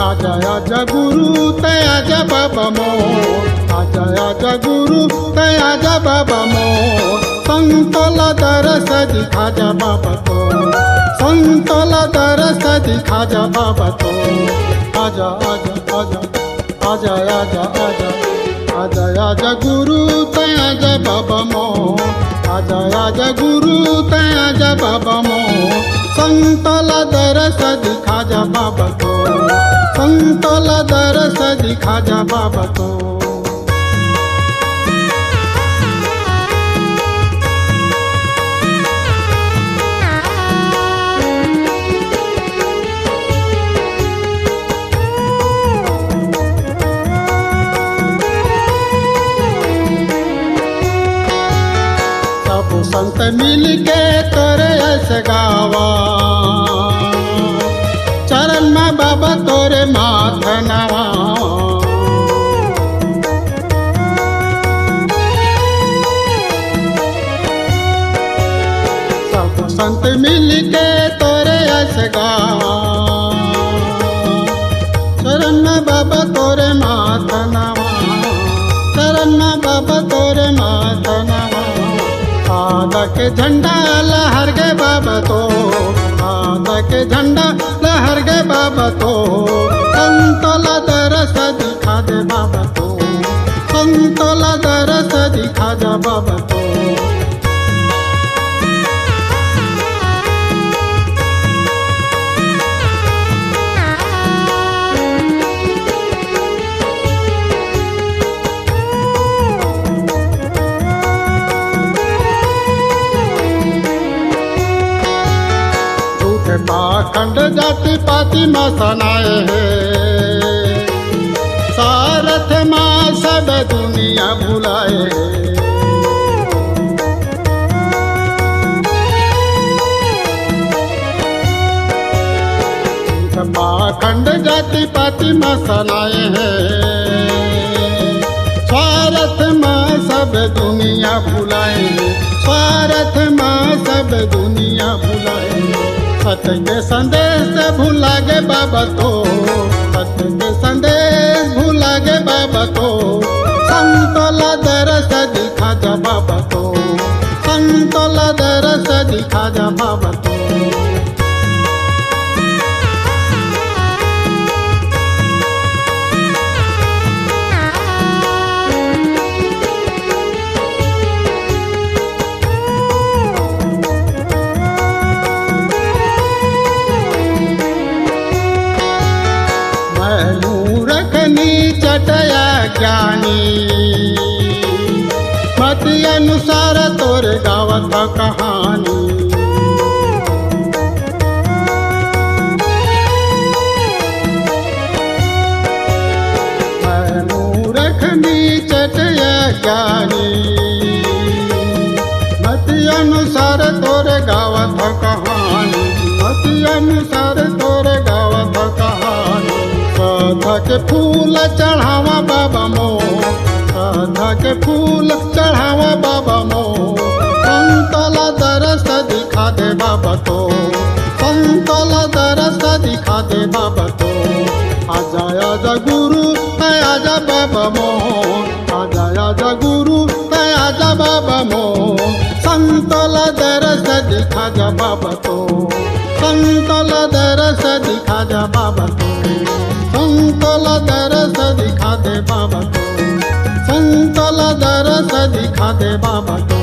आजा आजा गुरु तय आजा बाबा मोर, आजा आजा गुरु तय आजा बाबा मोर, संतोला दरस दिखा जा बाबा तो, संतोला दरस दिखा जा बाबा तो। आजा आजा आजा आजा आजा आजा आजा आजा गुरु तय आजा बाबा मोर, आजा आजा गुरु तय आजा बाबा मोर, संतोला दरस दिखा जा बाबा तो, संतोला दरस दिखा जा बाबा तो। सब संत मिल के तोरे ऐसे गावा, चरण में बाबा तोरे माथ नवा। सब संत मिल के तोरे ऐसे गावा, चरण में बाबा तोरे माथ नवा, चरण में बाबा तोरे माथ नवा। आदा के झंडा लहर गे बाबा तो, आदा के झंडा लहर गे बाबा तो, संतोला दरस दिखा दे बाबा तो, संतोला दरस दिखा जा बाबा तो। पाखंड जाति पाति माँ सनाए है, सारथ माँ सब दुनिया भुलाए है। पाखंड जाति पाति माँ सनाए है, स्वार्थ माँ सब दुनिया भुलाए, स्वार्थ माँ सब दुनिया भुलाए। सत्य के संदेश भुला गे बाबा तो, सत्य के संदेश भुला गे बाबा तो, संतोला दरस दिखा जा बाबा तो, संतोला दरस दिखा जा बाबा तो। चटया ज्ञानी मति अनुसार तोरे गावत कहानी। मूर्खनी चटया ज्ञानी मति अनुसार तोरे गावत कहानी, मति अनुसार तोरे गावत कहानी। राधा के फूल चढ़ावा बाबा मोर, राधा के फूल चढ़ावा बाबा मोर, संतोला दरस दिखा दे बाबा तो, संतोला दरस दिखा दे बाबा तो। आजा आजा गुरु आजा बाबा मोर, आजा आजा गुरु आजा बाबा मोर, संतोला दरस दिखा जा बाबा तो, संतोला दरस दिखा जा बाबा तो, संतोला दरस दिखा दे बाबा तो, संतोला दरस दिखा दे बाबा तो।